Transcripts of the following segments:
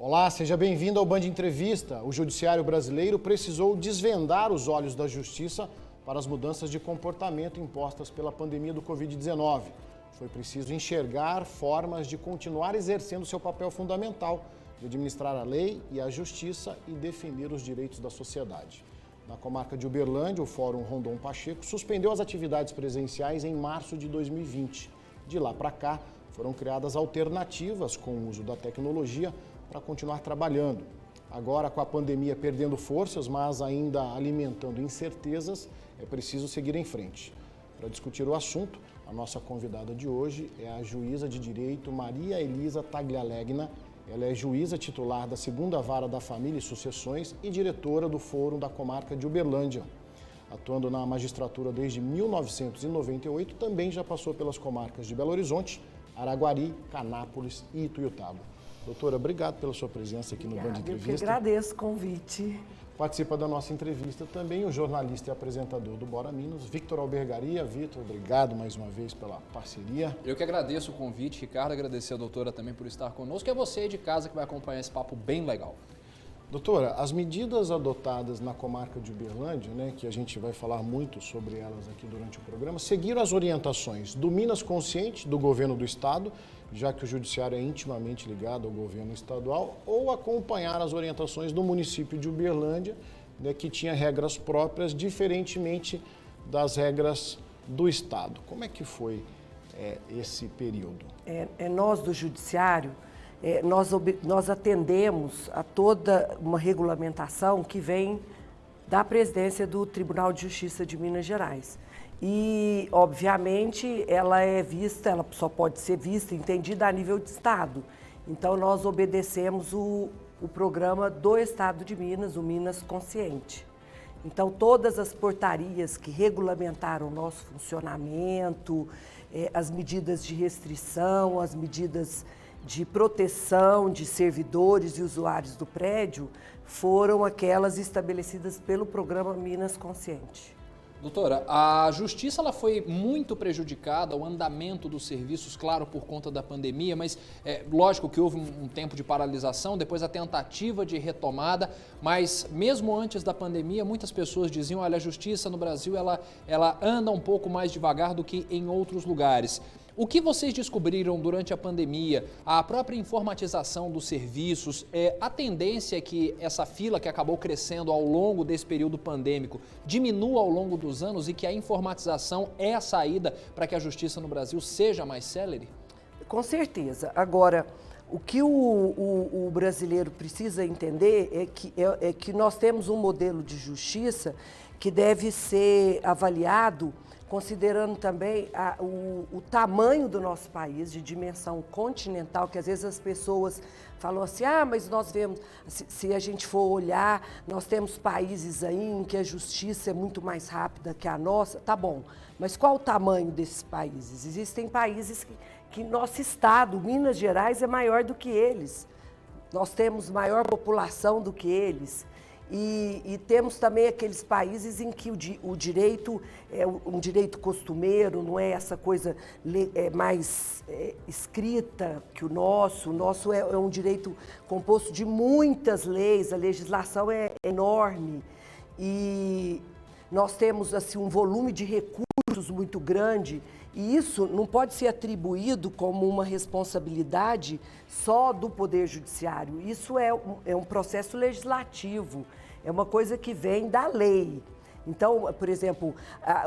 Olá, seja bem-vindo ao Band Entrevista. O Judiciário brasileiro precisou desvendar os olhos da Justiça para as mudanças de comportamento impostas pela pandemia do Covid-19. Foi preciso enxergar formas de continuar exercendo seu papel fundamental de administrar a lei e a justiça e defender os direitos da sociedade. Na comarca de Uberlândia, o Fórum Rondon Pacheco suspendeu as atividades presenciais em março de 2020. De lá para cá, foram criadas alternativas com o uso da tecnologia para continuar trabalhando. Agora, com a pandemia perdendo forças, mas ainda alimentando incertezas, é preciso seguir em frente. Para discutir o assunto, a nossa convidada de hoje é a juíza de direito Maria Elisa Taglialegna. Ela é juíza titular da 2ª Vara da Família e Sucessões e diretora do Fórum da Comarca de Uberlândia. Atuando na magistratura desde 1998, também já passou pelas comarcas de Belo Horizonte, Araguari, Canápolis e Ituiutaba. Doutora, obrigado pela sua presença aqui no Band Entrevista. Eu que agradeço o convite. Participa da nossa entrevista também o jornalista e apresentador do Bora Minas, Victor Albergaria. Victor, obrigado mais uma vez pela parceria. Eu que agradeço o convite, Ricardo, agradecer a doutora também por estar conosco, e a você aí de casa que vai acompanhar esse papo bem legal. Doutora, as medidas adotadas na comarca de Uberlândia, que a gente vai falar muito sobre elas aqui durante o programa, seguiram as orientações do Minas Consciente, do governo do estado, já que o judiciário é intimamente ligado ao governo estadual, ou acompanhar as orientações do município de Uberlândia, que tinha regras próprias, diferentemente das regras do estado. Como é que foi esse período? Nós do judiciário, nós atendemos a toda uma regulamentação que vem da presidência do Tribunal de Justiça de Minas Gerais. E, obviamente, ela só pode ser vista, entendida a nível de Estado. Então, nós obedecemos o programa do Estado de Minas, o Minas Consciente. Então, todas as portarias que regulamentaram o nosso funcionamento, as medidas de restrição, as medidas de proteção de servidores e usuários do prédio, foram aquelas estabelecidas pelo programa Minas Consciente. Doutora, a justiça ela foi muito prejudicada, o andamento dos serviços, claro, por conta da pandemia, mas lógico que houve um tempo de paralisação, depois a tentativa de retomada, mas mesmo antes da pandemia, muitas pessoas diziam, olha, a justiça no Brasil ela anda um pouco mais devagar do que em outros lugares. O que vocês descobriram durante a pandemia, a própria informatização dos serviços, a tendência é que essa fila que acabou crescendo ao longo desse período pandêmico diminua ao longo dos anos e que a informatização é a saída para que a justiça no Brasil seja mais célere? Com certeza. Agora, o que o brasileiro precisa entender é que nós temos um modelo de justiça que deve ser avaliado considerando também o tamanho do nosso país, de dimensão continental, que às vezes as pessoas falam assim, mas nós vemos, se a gente for olhar, nós temos países aí em que a justiça é muito mais rápida que a nossa, tá bom, mas qual o tamanho desses países? Existem países que nosso estado, Minas Gerais, é maior do que eles, nós temos maior população do que eles. E temos também aqueles países em que o direito é um direito costumeiro, não é essa coisa mais escrita que o nosso. O nosso é um direito composto de muitas leis, a legislação é enorme. E nós temos assim, um volume de recursos muito grande, e isso não pode ser atribuído como uma responsabilidade só do Poder Judiciário. Isso é um processo legislativo, é uma coisa que vem da lei. Então, por exemplo,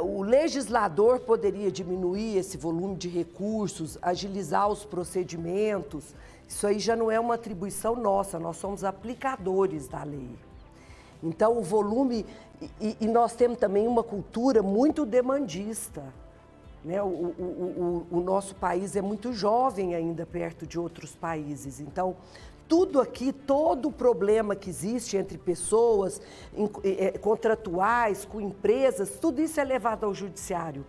o legislador poderia diminuir esse volume de recursos, agilizar os procedimentos. Isso aí já não é uma atribuição nossa, nós somos aplicadores da lei. Então, o volume... E nós temos também uma cultura muito demandista. Né? O nosso país é muito jovem ainda perto de outros países. Então, tudo aqui, todo o problema que existe entre pessoas, contratuais, com empresas, tudo isso é levado ao judiciário.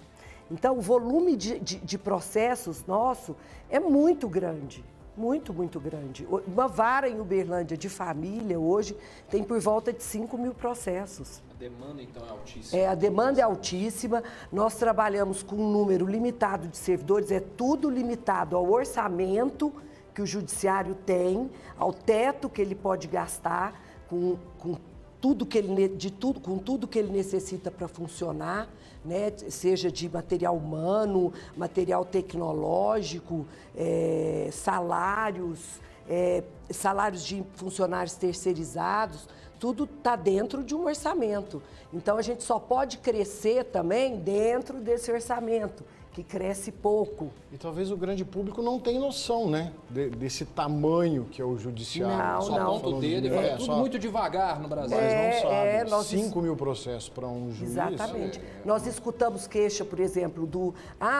Então, o volume de processos nosso é muito grande. Muito, muito grande. Uma vara em Uberlândia de família hoje tem por volta de 5.000 processos. A demanda, então, é altíssima? A demanda é altíssima. Nós trabalhamos com um número limitado de servidores, é tudo limitado ao orçamento que o judiciário tem, ao teto que ele pode gastar com tudo que ele necessita para funcionar, né? Seja de material humano, material tecnológico, salários de funcionários terceirizados, tudo está dentro de um orçamento. Então, a gente só pode crescer também dentro desse orçamento, que cresce pouco. E talvez o grande público não tenha noção, né, desse tamanho que é o judiciário. Só aponta o dedo e fala tudo muito devagar no Brasil. Mas não sabe, 5 mil processos para um juiz. Exatamente. Nós escutamos queixa, por exemplo,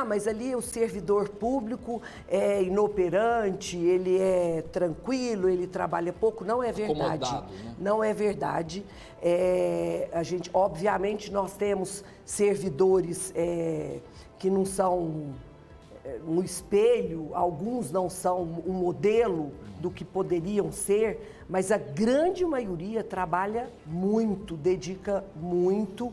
mas ali o servidor público é inoperante, ele é tranquilo, ele trabalha pouco. Não é verdade. Acomodado, né? Não é verdade. Obviamente, nós temos servidores que não são no espelho, alguns não são um modelo do que poderiam ser, mas a grande maioria trabalha muito, dedica muito,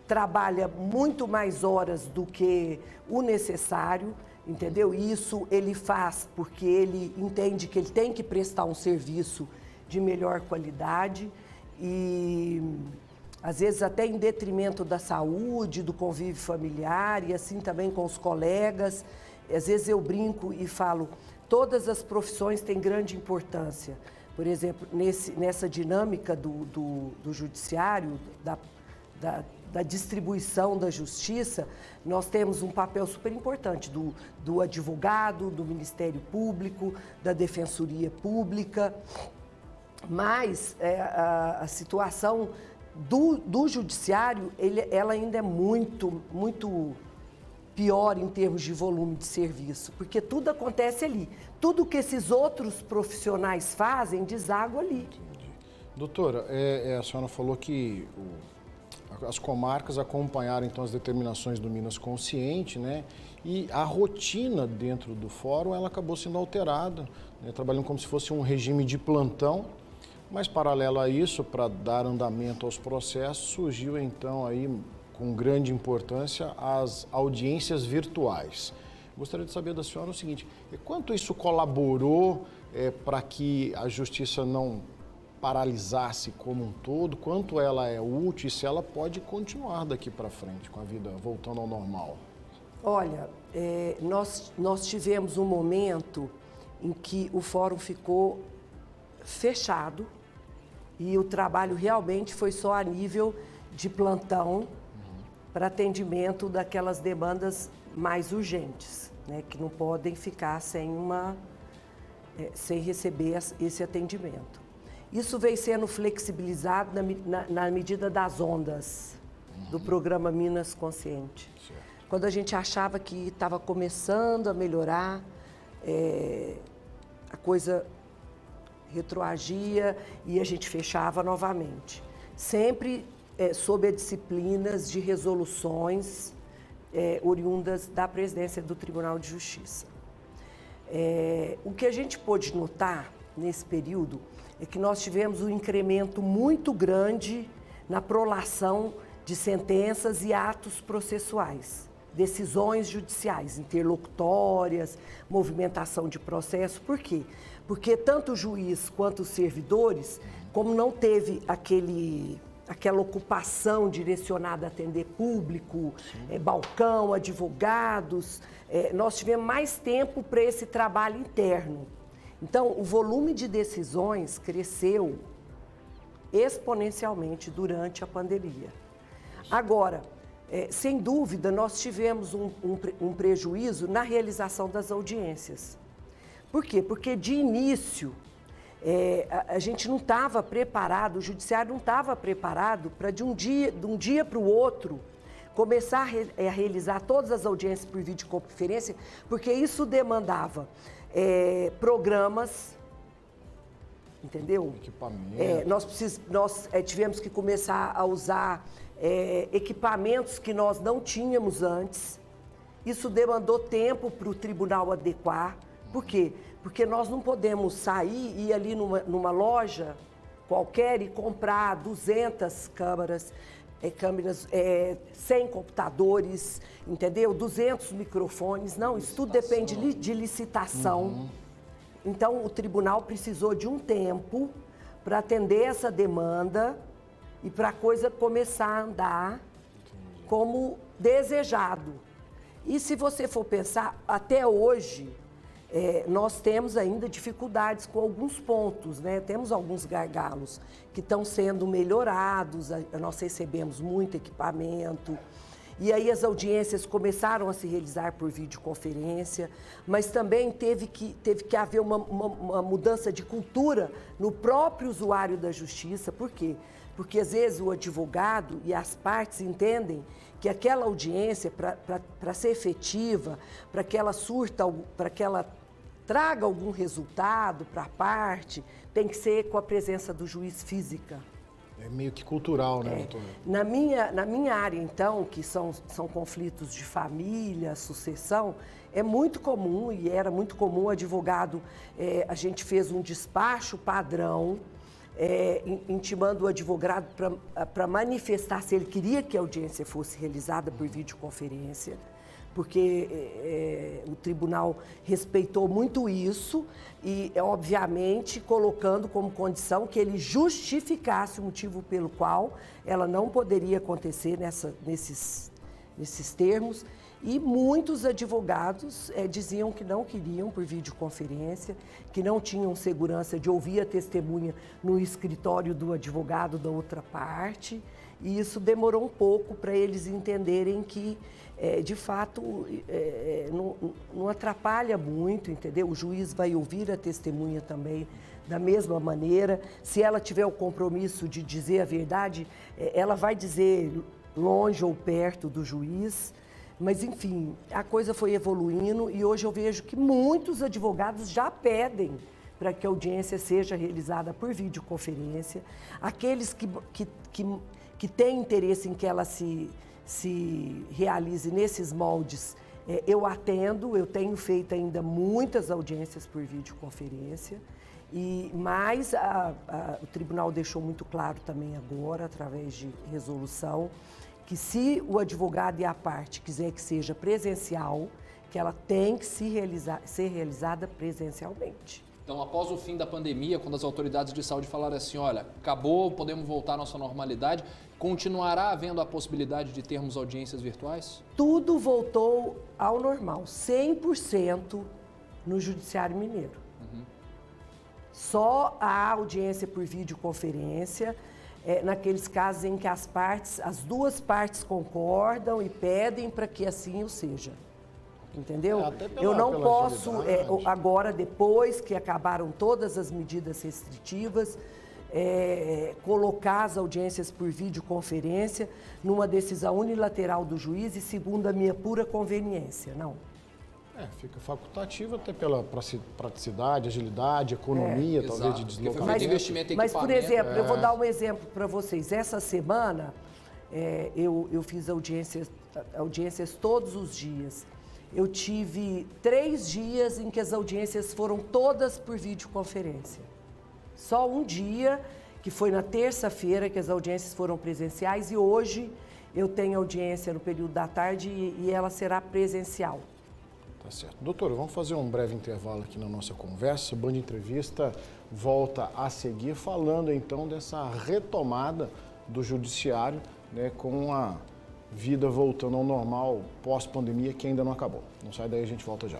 trabalha muito mais horas do que o necessário, entendeu? Isso ele faz porque ele entende que ele tem que prestar um serviço de melhor qualidade e às vezes até em detrimento da saúde, do convívio familiar e assim também com os colegas. Às vezes eu brinco e falo, todas as profissões têm grande importância. Por exemplo, nessa dinâmica do judiciário, da distribuição da justiça, nós temos um papel super importante do advogado, do Ministério Público, da Defensoria Pública, mas a situação do judiciário, ela ainda é muito, muito pior em termos de volume de serviço, porque tudo acontece ali. Tudo que esses outros profissionais fazem, deságua ali. Entendi. Doutora, a senhora falou que as comarcas acompanharam então as determinações do Minas Consciente, né? E a rotina dentro do fórum, ela acabou sendo alterada, né? Trabalhando como se fosse um regime de plantão. Mas, paralelo a isso, para dar andamento aos processos, surgiu então aí, com grande importância, as audiências virtuais. Gostaria de saber da senhora o seguinte, quanto isso colaborou para que a justiça não paralisasse como um todo, quanto ela é útil e se ela pode continuar daqui para frente, com a vida voltando ao normal? Olha, nós tivemos um momento em que o fórum ficou fechado e o trabalho realmente foi só a nível de plantão para atendimento daquelas demandas mais urgentes, né, que não podem ficar sem receber esse atendimento. Isso veio sendo flexibilizado na medida das ondas do programa Minas Consciente. Certo. Quando a gente achava que estava começando a melhorar, a coisa retroagia e a gente fechava novamente. Sempre sob as disciplinas de resoluções oriundas da presidência do Tribunal de Justiça. O que a gente pôde notar nesse período é que nós tivemos um incremento muito grande na prolação de sentenças e atos processuais, decisões judiciais, interlocutórias, movimentação de processo. Por quê? Porque tanto o juiz quanto os servidores, como não teve aquela ocupação direcionada a atender público, balcão, advogados, nós tivemos mais tempo para esse trabalho interno. Então, o volume de decisões cresceu exponencialmente durante a pandemia. Agora, sem dúvida, nós tivemos um prejuízo na realização das audiências. Por quê? Porque de início, a gente não estava preparado, o judiciário não estava preparado para de um dia para o outro começar a realizar todas as audiências por videoconferência, porque isso demandava programas, entendeu? Equipamento. Nós tivemos que começar a usar equipamentos que nós não tínhamos antes. Isso demandou tempo para o tribunal adequar. Por quê? Porque nós não podemos sair e ir ali numa loja qualquer e comprar 200 câmeras, 100 computadores, entendeu? 200 microfones. Não, isso tudo depende de licitação. Então, o tribunal precisou de um tempo para atender essa demanda e para a coisa começar a andar como desejado. E se você for pensar, até hoje, nós temos ainda dificuldades com alguns pontos, né? Temos alguns gargalos que estão sendo melhorados, nós recebemos muito equipamento, e aí as audiências começaram a se realizar por videoconferência, mas também teve que haver uma mudança de cultura no próprio usuário da justiça. Por quê? Porque às vezes o advogado e as partes entendem que aquela audiência, para ser efetiva, para que ela traga algum resultado para a parte, tem que ser com a presença do juiz física. É meio que cultural, né, doutora? Na minha área, então, que são conflitos de família, sucessão, é muito comum, e era muito comum o advogado, a gente fez um despacho padrão, intimando o advogado para manifestar se ele queria que a audiência fosse realizada por videoconferência, porque o tribunal respeitou muito isso e, obviamente, colocando como condição que ele justificasse o motivo pelo qual ela não poderia acontecer nesses termos. E muitos advogados diziam que não queriam por videoconferência, que não tinham segurança de ouvir a testemunha no escritório do advogado da outra parte. E isso demorou um pouco para eles entenderem que, de fato, não atrapalha muito, entendeu? O juiz vai ouvir a testemunha também da mesma maneira. Se ela tiver o compromisso de dizer a verdade, ela vai dizer longe ou perto do juiz. Mas, enfim, a coisa foi evoluindo e hoje eu vejo que muitos advogados já pedem para que a audiência seja realizada por videoconferência. Aqueles que têm interesse em que ela se realize nesses moldes, eu atendo, eu tenho feito ainda muitas audiências por videoconferência, mas o tribunal deixou muito claro também agora, através de resolução, que se o advogado e a parte quiser que seja presencial, que ela tem que ser realizada presencialmente. Então, após o fim da pandemia, quando as autoridades de saúde falaram assim, olha, acabou, podemos voltar à nossa normalidade, continuará havendo a possibilidade de termos audiências virtuais? Tudo voltou ao normal, 100% no Judiciário Mineiro. Só a audiência por videoconferência, naqueles casos em que as duas partes concordam e pedem para que assim o seja. Entendeu? Eu não posso, agora, depois que acabaram todas as medidas restritivas, colocar as audiências por videoconferência numa decisão unilateral do juiz e segundo a minha pura conveniência, não. Fica facultativo até pela praticidade, agilidade, economia, talvez, de deslocamento. Mas, por exemplo, eu vou dar um exemplo para vocês. Essa semana, eu fiz audiências todos os dias. Eu tive 3 dias em que as audiências foram todas por videoconferência. Só um dia, que foi na terça-feira, que as audiências foram presenciais, e hoje eu tenho audiência no período da tarde e ela será presencial. Tá certo. Doutora, vamos fazer um breve intervalo aqui na nossa conversa. Band Entrevista volta a seguir falando então dessa retomada do judiciário, né, com a vida voltando ao normal pós-pandemia que ainda não acabou. Não sai daí, a gente volta já.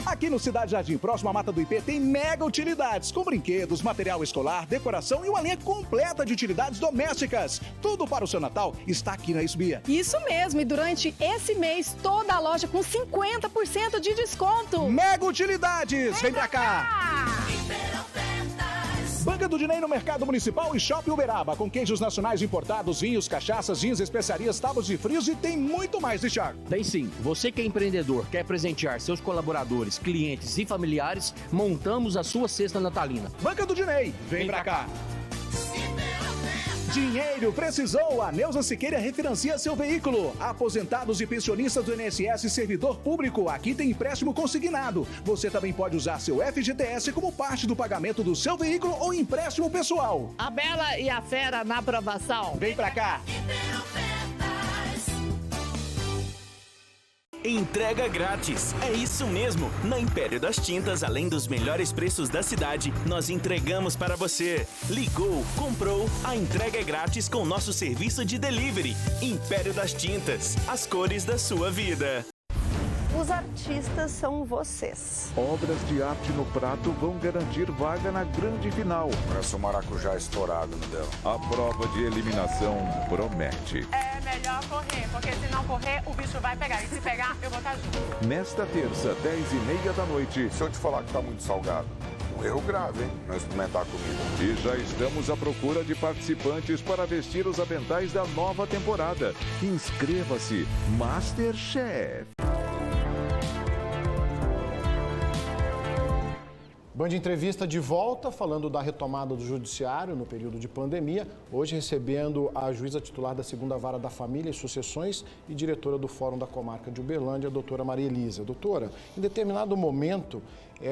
Aqui no Cidade Jardim, próximo à Mata do IP, tem mega utilidades, com brinquedos, material escolar, decoração e uma linha completa de utilidades domésticas. Tudo para o seu Natal está aqui na Esbia. Isso mesmo, e durante esse mês, toda a loja com 50% de desconto. Mega utilidades, vem pra cá! Banca do Dinei no Mercado Municipal e Shopping Uberaba, com queijos nacionais importados, vinhos, cachaças, jeans, especiarias, tábuas de frios e tem muito mais, Thiago. Tem sim. Você que é empreendedor, quer presentear seus colaboradores, clientes e familiares, montamos a sua cesta natalina. Banca do Dinei, vem pra cá! Dinheiro precisou? A Neuza Siqueira refinancia seu veículo. Aposentados e pensionistas do INSS e servidor público, aqui tem empréstimo consignado. Você também pode usar seu FGTS como parte do pagamento do seu veículo ou empréstimo pessoal. A Bela e a Fera na aprovação. Vem pra cá! Entrega grátis. É isso mesmo. Na Império das Tintas, além dos melhores preços da cidade, nós entregamos para você. Ligou, comprou, a entrega é grátis com nosso serviço de delivery. Império das Tintas, as cores da sua vida. Os artistas são vocês. Obras de arte no prato vão garantir vaga na grande final. Parece um maracujá estourado no dela. A prova de eliminação promete. É melhor correr, porque se não correr, o bicho vai pegar. E se pegar, eu vou estar junto. Nesta terça, 10h30 da noite. Se eu te falar que tá muito salgado, um erro grave, hein? Não experimentar a comida. E já estamos à procura de participantes para vestir os aventais da nova temporada. Inscreva-se, MasterChef. Band Entrevista de volta, falando da retomada do judiciário no período de pandemia. Hoje recebendo a juíza titular da 2ª Vara da Família e Sucessões e diretora do Fórum da Comarca de Uberlândia, a doutora Maria Elisa. Doutora, em determinado momento,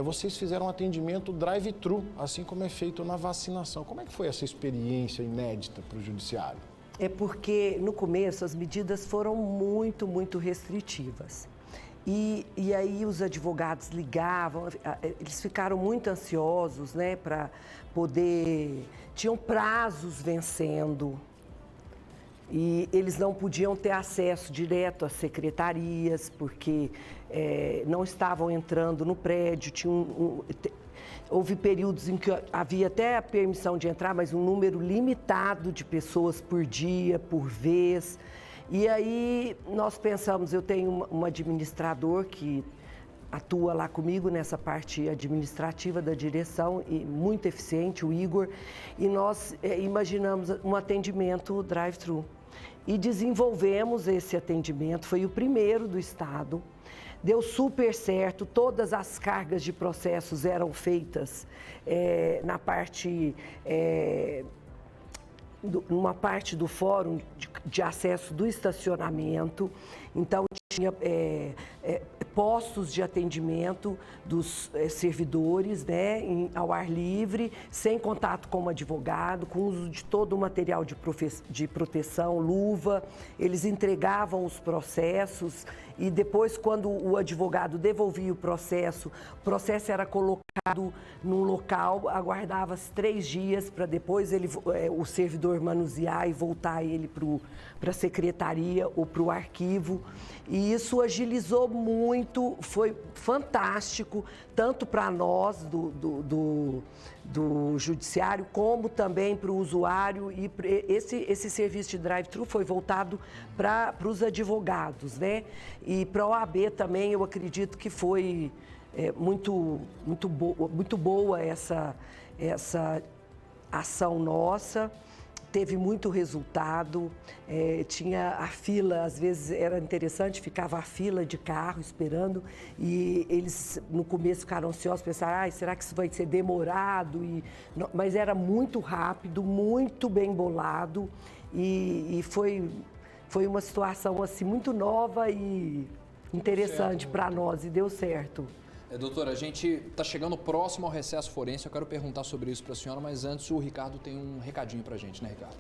vocês fizeram um atendimento drive-thru, assim como é feito na vacinação. Como é que foi essa experiência inédita para o judiciário? É porque, no começo, as medidas foram muito restritivas. E aí os advogados ligavam, eles ficaram muito ansiosos, né, para poder... Tinham prazos vencendo e eles não podiam ter acesso direto às secretarias, porque não estavam entrando no prédio. Houve períodos em que havia até a permissão de entrar, mas um número limitado de pessoas por dia, por vez. E aí nós pensamos, eu tenho um administrador que atua lá comigo nessa parte administrativa da direção, e muito eficiente, o Igor, e nós imaginamos um atendimento drive-thru. E desenvolvemos esse atendimento, foi o primeiro do estado, deu super certo, todas as cargas de processos eram feitas na parte... numa parte do fórum de acesso do estacionamento, então tinha postos de atendimento dos servidores, né, ao ar livre, sem contato com o advogado, com uso de todo o material de proteção, luva. Eles entregavam os processos e depois, quando o advogado devolvia o processo era colocado num local, aguardava-se 3 dias para depois o servidor manusear e voltar ele para a secretaria ou para o arquivo. E isso agilizou muito, foi fantástico, tanto para nós do judiciário, como também para o usuário. E esse serviço de drive-thru foi voltado para os advogados, né? E para a OAB também, eu acredito que foi muito boa essa ação nossa. Teve muito resultado, tinha a fila, às vezes era interessante, ficava a fila de carro esperando e eles no começo ficaram ansiosos, pensaram, será que isso vai ser demorado? Mas era muito rápido, muito bem bolado e foi uma situação assim, muito nova e interessante para nós e deu certo. Doutora, a gente está chegando próximo ao recesso forense, eu quero perguntar sobre isso para a senhora, mas antes o Ricardo tem um recadinho para a gente, né, Ricardo?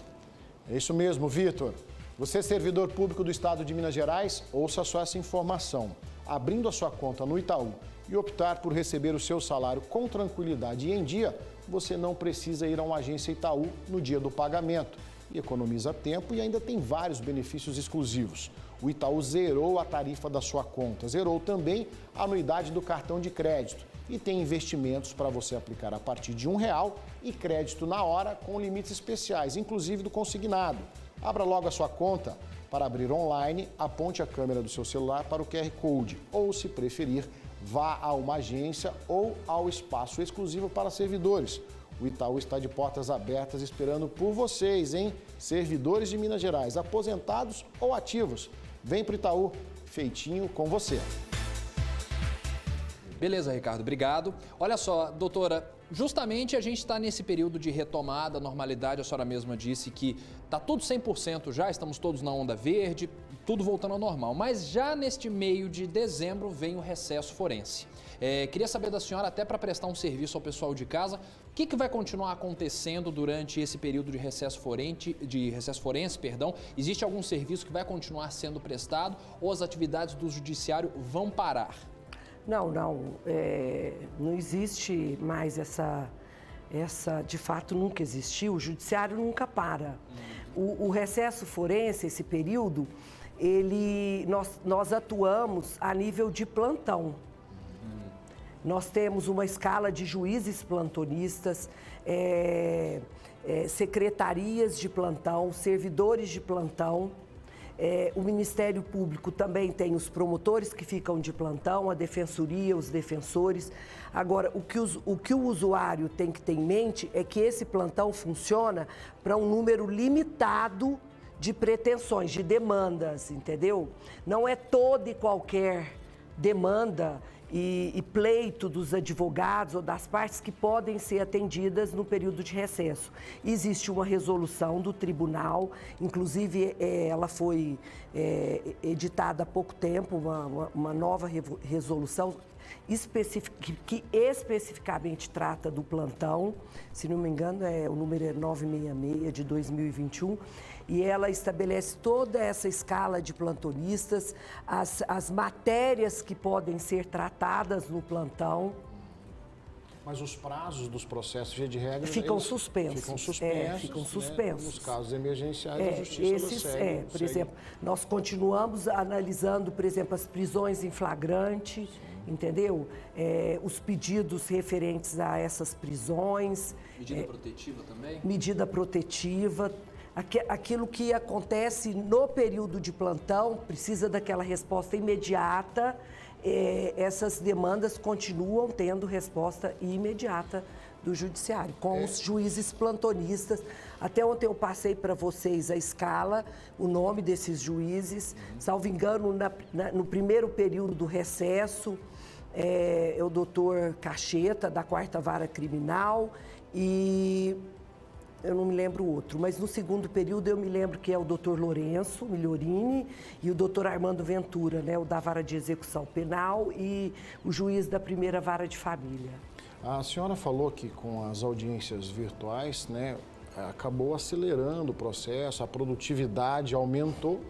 É isso mesmo, Vitor. Você é servidor público do Estado de Minas Gerais? Ouça só essa informação. Abrindo a sua conta no Itaú e optar por receber o seu salário com tranquilidade e em dia, você não precisa ir a uma agência Itaú no dia do pagamento. E economiza tempo e ainda tem vários benefícios exclusivos. O Itaú zerou a tarifa da sua conta, zerou também a anuidade do cartão de crédito e tem investimentos para você aplicar a partir de R$1 e crédito na hora com limites especiais, inclusive do consignado. Abra logo a sua conta. Para abrir online, aponte a câmera do seu celular para o QR Code ou, se preferir, vá a uma agência ou ao espaço exclusivo para servidores. O Itaú está de portas abertas esperando por vocês, hein? Servidores de Minas Gerais, aposentados ou ativos. Vem para o Itaú, feitinho com você. Beleza, Ricardo, obrigado. Olha só, doutora, Justamente a gente está nesse período de retomada, normalidade, a senhora mesma disse que está tudo 100% já, estamos todos na onda verde, tudo voltando ao normal. Mas já neste meio de dezembro vem o recesso forense. Queria saber da senhora, até para prestar um serviço ao pessoal de casa, o que vai continuar acontecendo durante esse período de recesso forense, Existe algum serviço que vai continuar sendo prestado ou as atividades do judiciário vão parar? Não existe mais essa, de fato nunca existiu, o judiciário nunca para. O recesso forense, esse período, nós atuamos a nível de plantão. Nós temos uma escala de juízes plantonistas, secretarias de plantão, servidores de plantão. O Ministério Público também tem os promotores que ficam de plantão, a defensoria, os defensores. Agora, o que o usuário tem que ter em mente é que esse plantão funciona para um número limitado de pretensões, de demandas, entendeu? Não é toda e qualquer demanda e pleito dos advogados ou das partes que podem ser atendidas no período de recesso. Existe uma resolução do tribunal, inclusive ela foi editada há pouco tempo, uma nova resolução que especificamente trata do plantão, se não me engano, o número é 966 de 2021, e ela estabelece toda essa escala de plantonistas, as matérias que podem ser tratadas no plantão. Mas os prazos dos processos, via de regra, ficam suspensos. Ficam suspensos. Nos casos emergenciais, a justiça segue. Por exemplo, nós continuamos analisando, por exemplo, as prisões em flagrante, entendeu? Os pedidos referentes a essas prisões. Medida protetiva também? Medida protetiva. Aquilo que acontece no período de plantão precisa daquela resposta imediata. Essas demandas continuam tendo resposta imediata do judiciário, com os juízes plantonistas. Até ontem eu passei para vocês a escala, o nome desses juízes. Salvo engano, no primeiro período do recesso, é o doutor Cacheta, da 4ª Vara Criminal, e eu não me lembro o outro, mas no segundo período eu me lembro que é o doutor Lourenço Migliorini e o doutor Armando Ventura, né, o da Vara de Execução Penal, e o juiz da 1ª Vara de Família. A senhora falou que com as audiências virtuais, né, acabou acelerando o processo, a produtividade aumentou,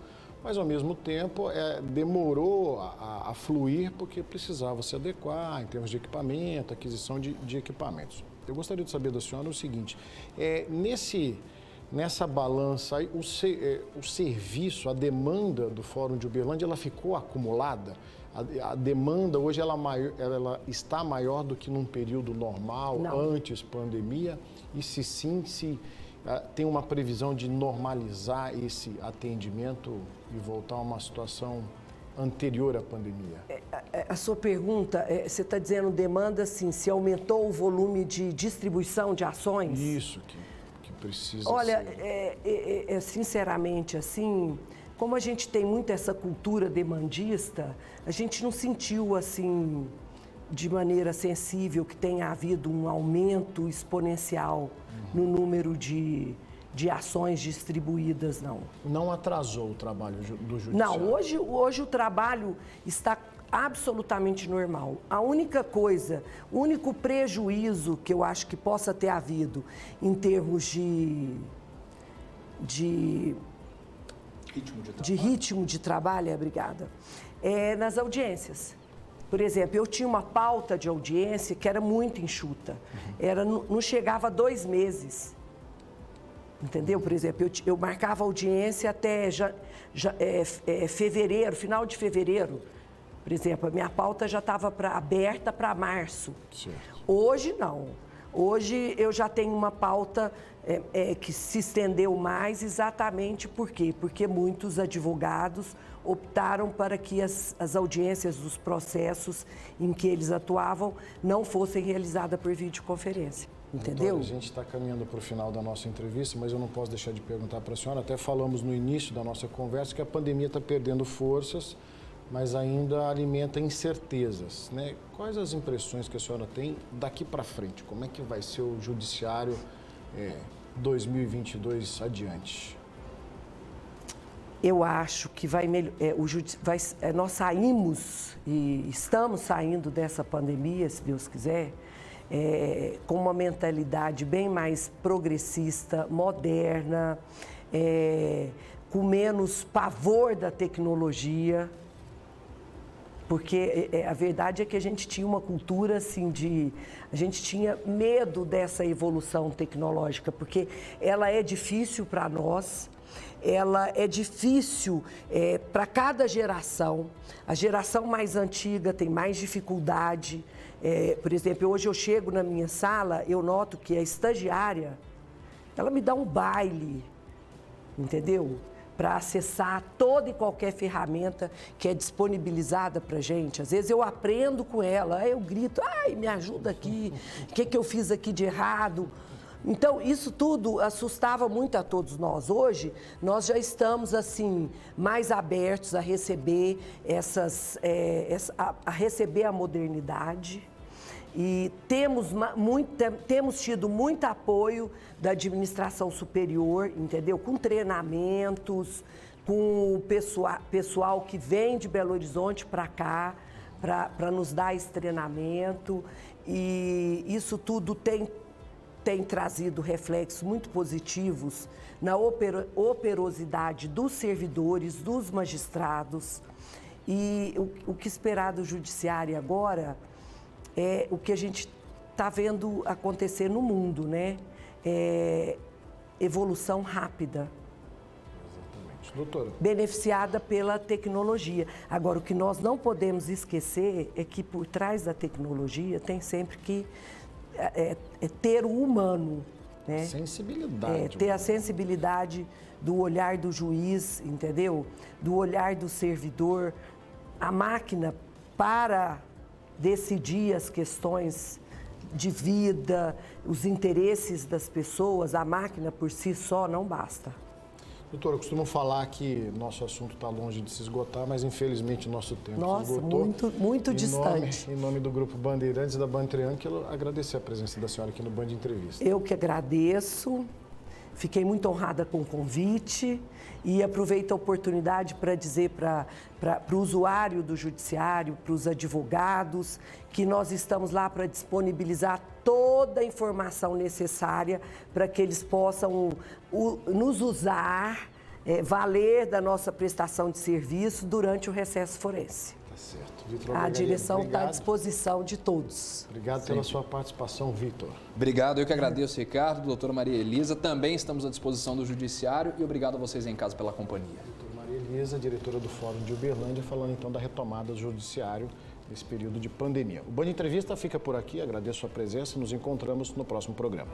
mas ao mesmo tempo demorou a fluir porque precisava se adequar em termos de equipamento, aquisição de equipamentos. Eu gostaria de saber da senhora o seguinte, nessa balança, aí, o serviço, a demanda do Fórum de Uberlândia, ela ficou acumulada? A demanda hoje ela está maior do que num período normal, antes pandemia? E se sim, tem uma previsão de normalizar esse atendimento e voltar a uma situação anterior à pandemia? A sua pergunta, você está dizendo demanda, assim, se aumentou o volume de distribuição de ações? Isso, que precisa Olha, ser. Sinceramente, assim, como a gente tem muito essa cultura demandista, a gente não sentiu, assim, de maneira sensível que tenha havido um aumento exponencial no número de ações distribuídas, não. Não atrasou o trabalho do judiciário? Não, hoje o trabalho está absolutamente normal. A única coisa, o único prejuízo que eu acho que possa ter havido em termos de ritmo de trabalho, obrigada, nas audiências. Por exemplo, eu tinha uma pauta de audiência que era muito enxuta, não chegava a 2 meses. Entendeu? Por exemplo, eu marcava audiência até fevereiro, final de fevereiro. Por exemplo, a minha pauta já estava aberta para março. Certo. Hoje, não. Hoje, eu já tenho uma pauta que se estendeu mais, exatamente por quê? Porque muitos advogados optaram para que as audiências dos processos em que eles atuavam não fossem realizadas por videoconferência. Entendeu? Doutora, a gente está caminhando para o final da nossa entrevista, mas eu não posso deixar de perguntar para a senhora. Até falamos no início da nossa conversa que a pandemia está perdendo forças, mas ainda alimenta incertezas, né? Quais as impressões que a senhora tem daqui para frente? Como é que vai ser o judiciário 2022 adiante? Eu acho que nós saímos e estamos saindo dessa pandemia, se Deus quiser, com uma mentalidade bem mais progressista, moderna, com menos pavor da tecnologia, porque a verdade é que a gente tinha uma cultura assim a gente tinha medo dessa evolução tecnológica, porque ela é difícil para nós. Ela é difícil para cada geração. A geração mais antiga tem mais dificuldade. Por exemplo, hoje eu chego na minha sala, eu noto que a estagiária, ela me dá um baile, entendeu? Para acessar toda e qualquer ferramenta que é disponibilizada para a gente. Às vezes eu aprendo com ela, aí eu grito, ai, me ajuda aqui, o que eu fiz aqui de errado? Então, isso tudo assustava muito a todos nós. Hoje, nós já estamos, assim, mais abertos a receber a receber a modernidade. E temos tido muito apoio da administração superior, entendeu? Com treinamentos, com o pessoal que vem de Belo Horizonte para cá, para nos dar esse treinamento. E isso tudo tem trazido reflexos muito positivos na operosidade dos servidores, dos magistrados. E o que esperar do judiciário agora é o que a gente está vendo acontecer no mundo, né? Evolução rápida. Exatamente. Doutora. Beneficiada pela tecnologia. Agora, o que nós não podemos esquecer é que por trás da tecnologia tem sempre que ter o humano, né? Sensibilidade. Ter a sensibilidade do olhar do juiz, entendeu? Do olhar do servidor. A máquina, para decidir as questões de vida, os interesses das pessoas, a máquina por si só não basta. Doutora, eu costumo falar que nosso assunto está longe de se esgotar, mas infelizmente o nosso tempo se esgotou. Muito distante. Em nome do Grupo Bandeirantes e da Band Triângulo, agradecer a presença da senhora aqui no Band Entrevista. Eu que agradeço, fiquei muito honrada com o convite e aproveito a oportunidade para dizer para o usuário do judiciário, para os advogados, que nós estamos lá para disponibilizar toda a informação necessária para que eles possam nos usar, valer da nossa prestação de serviço durante o recesso forense. Tá certo. Vitor, a direção está à disposição de todos. Obrigado pela sua participação, Vitor. Obrigado, eu que agradeço, Ricardo, doutora Maria Elisa. Também estamos à disposição do Judiciário e obrigado a vocês em casa pela companhia. Doutora Maria Elisa, diretora do Fórum de Uberlândia, falando então da retomada do Judiciário nesse período de pandemia. O Band Entrevista fica por aqui, agradeço a presença, nos encontramos no próximo programa.